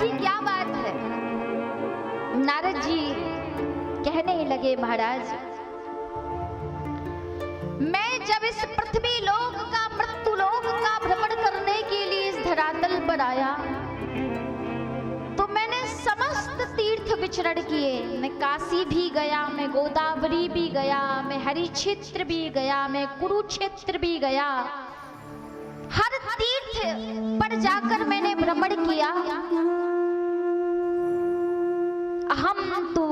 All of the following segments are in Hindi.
जी क्या बात है। नारद जी कहने लगे, महाराज मैं जब इस पृथ्वी लोक का, मृत्यु लोक का भ्रमण करने के लिए इस धरातल पर आया तो मैंने समस्त तीर्थ विचरण किए। मैं काशी भी गया, मैं गोदावरी भी गया, मैं हरिक्षेत्र भी गया, मैं कुरुक्षेत्र भी गया। हर तीर्थ पर जाकर मैंने भ्रमण किया। अहम तो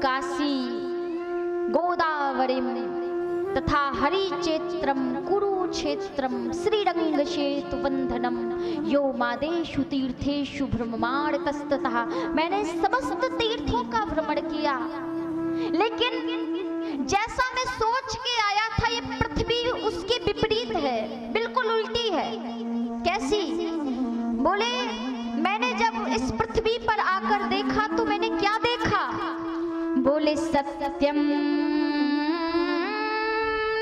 काशी गोदावरी तथा हरिक्षेत्रम कुरुक्षेत्रम श्रीरंगसेतुबंधनम यो मादेषु तीर्थेषु भ्रममाणतस्ततः। मैंने समस्त तीर्थों का भ्रमण किया, लेकिन जैसा मैं सोच के आया था ये पृथ्वी उसके विपरीत है, बिल्कुल उल्टी है। कैसी? बोले मैंने जब इस पृथ्वी पर आकर देखा तो मैंने क्या देखा? बोले सत्यम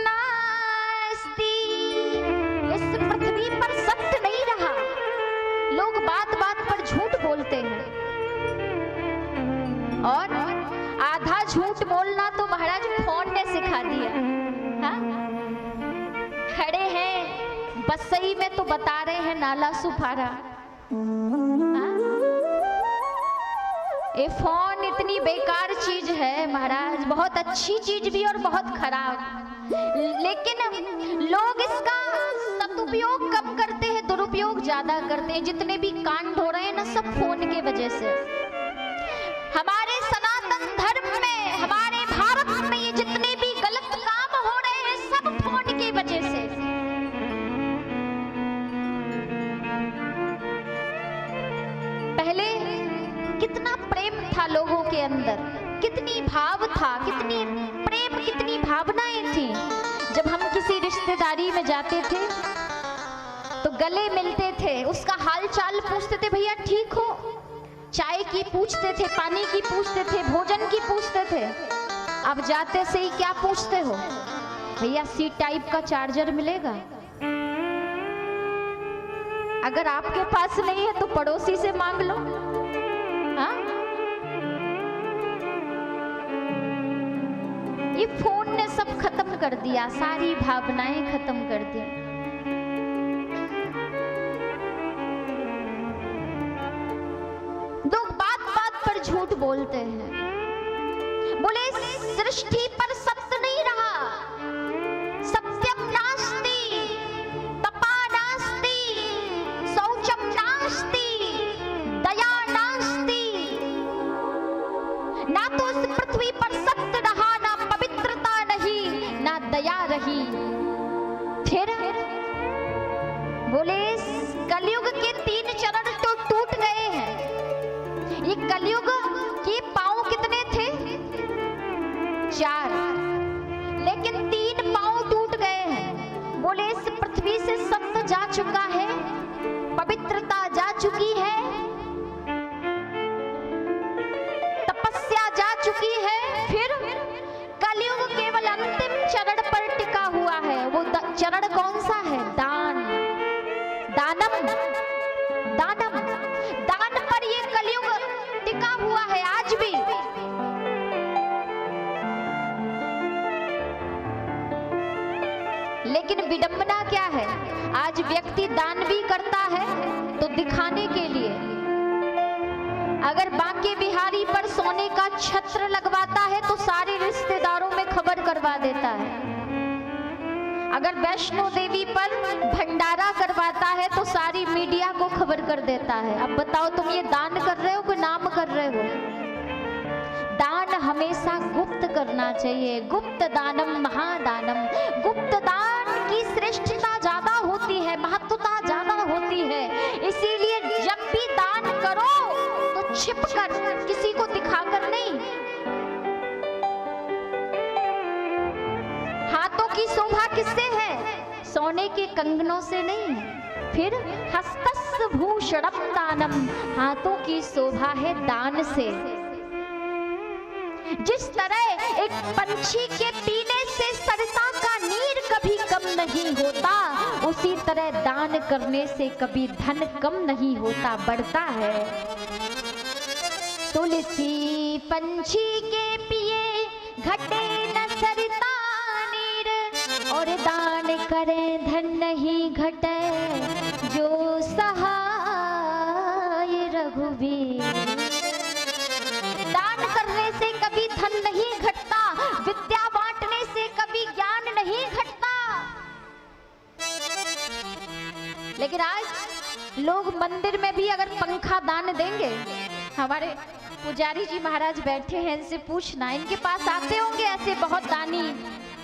नास्ति। इस पृथ्वी पर सत्य नहीं रहा। लोग बात बात पर झूठ बोलते हैं, और आधा झूठ बोलना तो महाराज फोन ने सिखा दिया। हाँ? खड़े हैं बसई में तो बता रहे हैं नाला सुपारा। ये फोन इतनी बेकार चीज है महाराज, बहुत अच्छी चीज भी और बहुत खराब। लेकिन लोग इसका सदुपयोग कम करते हैं, दुरुपयोग ज्यादा करते हैं। जितने भी कांड हो रहे हैं ना, सब फोन के वजह से। हमारे सनातन धर्म में, हमारे भारत में ये जितने भी गलत काम हो रहे हैं सब फोन की वजह से। पहले कितना प्रेम था लोगों के अंदर, कितनी भाव था, कितनी प्रेम, कितनी भावनाएं थी। जब हम किसी रिश्तेदारी में जाते थे तो गले मिलते थे, उसका हाल चाल पूछते थे, भैया ठीक हो? चाय की पूछते थे, पानी की पूछते थे, भोजन की पूछते थे। अब जाते से ही क्या पूछते हो? भैया सी टाइप का चार्जर मिलेगा? अगर आपके पास नहीं है तो पड़ोसी से मांग लो। हाँ? ये फोन ने सब खत्म कर दिया, सारी भावनाएं खत्म कर दी। लोग बात बात पर झूठ बोलते हैं। बोले सृष्टि पर सत्य नहीं रहा। सत्यम नास्ति, तपा नास्ति, शौचम नास्ति, दया नास्ति। ना तो इस पृथ्वी पर सत्य रहा, ना पवित्रता रही, ना दया रही। फिर बोले कलयुग के 3 चरण तो टूट गए हैं। ये कलयुग के पांव कितने थे? 4, लेकिन 3 पांव टूट गए हैं। बोले इस पृथ्वी से सत्य जा चुका है, पवित्रता जा चुकी है, तपस्या जा चुकी है। फिर कलयुग केवल अंतिम चरण पर टिका हुआ है। वो चरण कौन सा है? दान, दानम, दानम, दान पर ये कलयुग टिका हुआ है आज भी। लेकिन विडंबना क्या है? आज व्यक्ति दान भी करता है तो दिखाने के लिए। अगर बांके बिहारी पर सोने का छत्र लगवाता है तो सारे रिश्तेदारों में खबर करवा देता है। अगर वैष्णो देवी पर भंडारा करवाता है तो सारी मीडिया को खबर कर देता है। अब बताओ तुम ये दान कर रहे हो कि नाम कर रहे हो? दान हमेशा गुप्त करना चाहिए। गुप्त दानम महादानम। गुप्त दान की श्रेष्ठता ज्यादा होती है, महत्वता ज्यादा होती है। इसीलिए जब भी दान करो तो छिप कर, किसी को दिखाकर नहीं। हाथों की शोभा किससे है? सोने के कंगनों से नहीं। फिर हस्तस्य भूषणम दानम। हाथों की शोभा है दान से। जिस तरह एक पंछी के पीने से सरिता का नीर कभी कम नहीं होता, उसी तरह दान करने से कभी धन कम नहीं होता, बढ़ता है। तुलसी पंछी के पिए घटे न सरता नीर, और दान करें धन नहीं घटे जो सहाय रघुवीर। दान करने से कभी धन नहीं घटता, विद्या बांटने से कभी ज्ञान नहीं घटता। लेकिन आज लोग मंदिर में भी अगर पंखा दान देंगे, हमारे पुजारी जी महाराज बैठे हैं, इनसे पूछना, इनके पास आते होंगे ऐसे बहुत दानी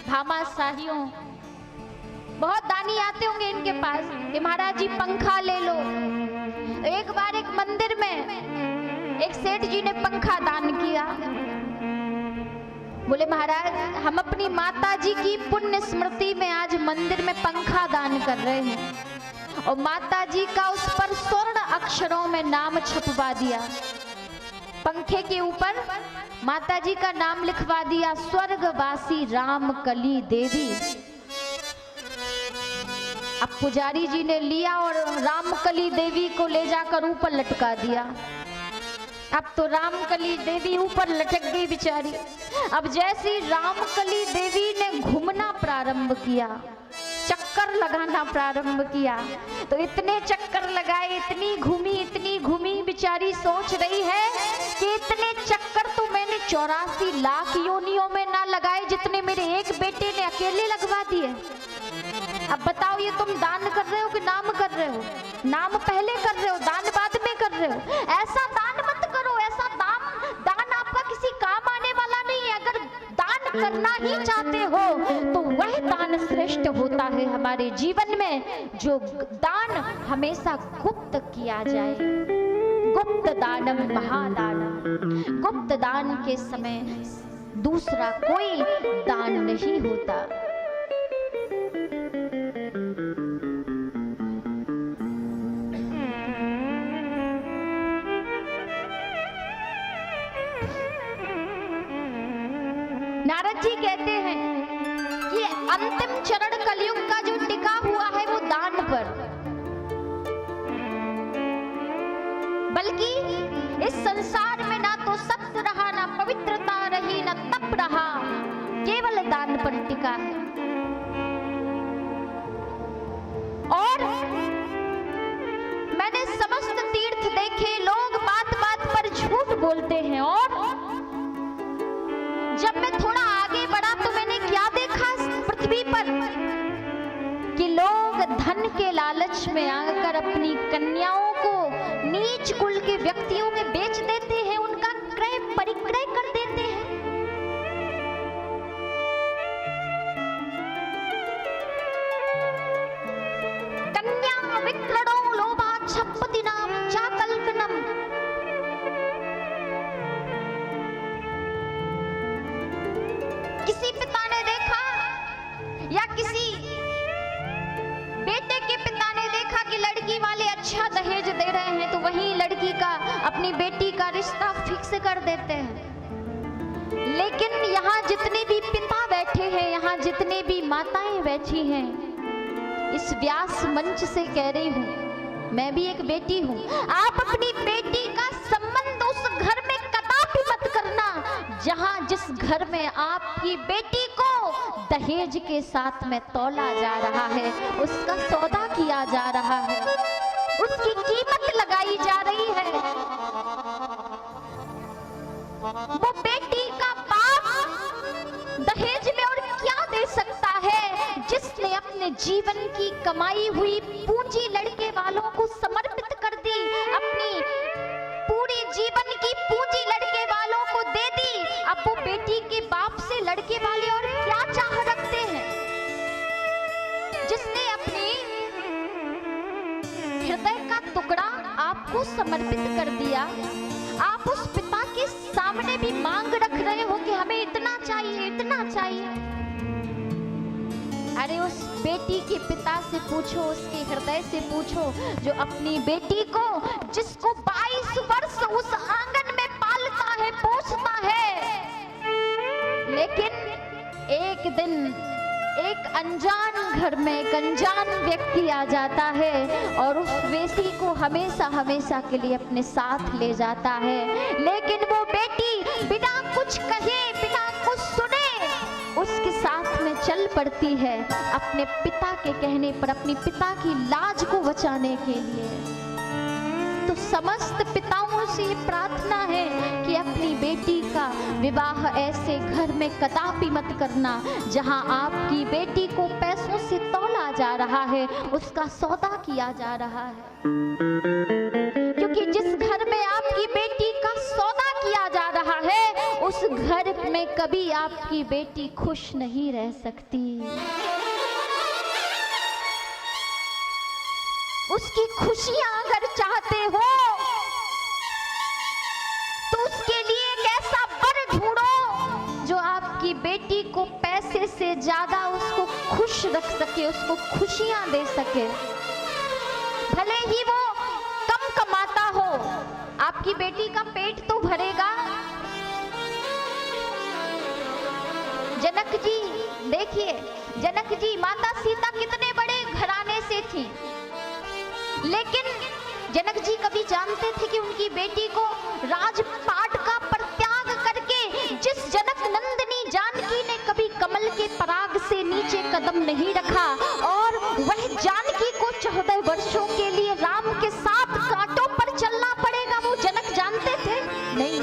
भामाशाहियों, बहुत दानी आते होंगे इनके पास कि महाराज जी पंखा ले लो। एक बार एक मंदिर में एक सेठ जी ने पंखा दान किया। बोले महाराज हम अपनी माता जी की पुण्य स्मृति में आज मंदिर में पंखा दान कर रहे हैं, और माता जी का उस पर स्वर्ण अक्षरों में नाम छपवा दिया। पंखे के ऊपर माता जी का नाम लिखवा दिया, स्वर्गवासी रामकली देवी। अब पुजारी जी ने लिया और रामकली देवी को ले जाकर ऊपर लटका दिया। अब तो रामकली देवी ऊपर लटक गई बेचारी। अब जैसी रामकली देवी ने घूमना प्रारंभ किया, चक्कर लगाना प्रारंभ किया, तो इतने चक्कर लगाए, इतनी घूमी बेचारी सोच रही है कि इतने चक्कर तो मैंने 84 लाख योनियों में ना लगाए जितने मेरे एक बेटे ने अकेले लगवा दिए। अब बताओ ये तुम दान कर रहे हो कि नाम कर रहे हो? नाम पहले कर रहे हो, दान बाद में कर रहे हो। ऐसा दान मत करो, ऐसा दान आपका किसी काम आने वाला नहीं है। अगर दान करना ही चाहते हो तो वह दान श्रेष्ठ होता है हमारे जीवन में, जो दान हमेशा गुप्त किया जाए। गुप्त दानम महादानम। गुप्त दान के समय दूसरा कोई दान नहीं होता। नारद जी कहते हैं कि अंतिम चरण कलयुग का जो टिका हुआ है वो दान पर, बल्कि इस संसार में ना तो सत्य रहा, ना पवित्रता रही, ना तप रहा, केवल दान पर टिका है। और मैंने समस्त तीर्थ देखे, लोग बात बात पर झूठ बोलते हैं, और जब मैं थोड़ा आगे बढ़ा तो मैंने क्या देखा पृथ्वी पर कि लोग धन के लालच में आकर अपनी कन्याओं को नीच कुल के व्यक्तियों में बेच देते हैं, उनका क्रय परिक्रय कर देते हैं। कन्या विक्रडो लोभा छप्पदिनाम चाकल्कनम। किसी पिता ने देखा या किसी बेटे के पिता ने देखा कि लड़की वाले अच्छा दहेज दे रहे हैं, तो वहीं लड़की का, अपनी बेटी का रिश्ता फिक्स कर देते हैं। लेकिन यहाँ जितने भी पिता बैठे हैं, यहाँ जितने भी माताएं बैठी हैं, इस व्यास मंच से कह रही हूँ, मैं भी एक बेटी हूँ, आप अपनी बेटी का संबंध उस घर में कदापि मत करना जहाँ जिस घर में आपकी बेटी को दहेज के साथ में तौला जा रहा है, उसका सौदा किया जा रहा है, उसकी कीमत लगाई जा रही है। वो बेटी का बाप दहेज में और क्या दे सकता है, जिसने अपने जीवन की कमाई हुई पूंजी लड़के वालों को समर्पित कर दी, अपनी पूरी जीवन की पूंजी लड़के वालों को दे दी। अब वो बेटी के बाप से लड़के वाले और क्या चाह रखते हैं? जिसने अपनी हृदय का टुकड़ा आपको समर्पित कर दिया, आप उस पिता के सामने भी मांग रख रहे हो कि हमें इतना चाहिए, इतना चाहिए। अरे उस बेटी के पिता से पूछो, उसके हृदय से पूछो, जो अपनी बेटी को, जिसको 22 वर्ष उस आंगन में पालता है, पोसता है, लेकिन एक दिन एक अनजान घर में एक अनजान व्यक्ति आ जाता है और उस बेटी को हमेशा हमेशा के लिए अपने साथ ले जाता है। लेकिन वो बेटी बिना कुछ कहे, बिना कुछ सुने उसके साथ में चल पड़ती है अपने पिता के कहने पर, अपनी पिता की लाज को बचाने के लिए। तो समस्त पिताओं से प्रार्थना है कि अपनी बेटी का विवाह ऐसे घर में कदापि मत करना जहां आपकी बेटी को पैसों से तौला जा रहा है, उसका सौदा किया जा रहा है। क्योंकि जिस घर में आपकी बेटी का सौदा किया जा रहा है उस घर में कभी आपकी बेटी खुश नहीं रह सकती। उसकी खुशियां अगर चाहते हो तो उसके लिए एक ऐसा वर ढूंढो जो आपकी बेटी को पैसे से ज्यादा उसको खुश रख सके, उसको खुशियां दे सके। भले ही वो कम कमाता हो, आपकी बेटी का पेट तो भरेगा। जनक जी देखिए, जनक जी माता सीता कितने बड़े घराने से थी, लेकिन जनक जी कभी जानते थे कि उनकी बेटी को राजपाट का परित्याग करके जिस जनक नंदिनी जानकी ने कभी कमल के पराग से नीचे कदम नहीं रखा और वह जानकी को 14 वर्षों के लिए राम के साथ कांटों पर चलना पड़ेगा, वो जनक जानते थे? नहीं।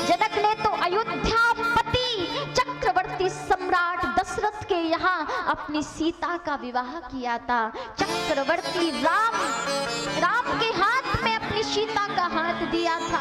जनक ने तो अयोध्यापति चक्रवर्ती सम्राट दशरथ के यहाँ अपनी सीता का विवाह किया था। चक्रवर्ती राम के हाथ में अपनी सीता का हाथ दिया था।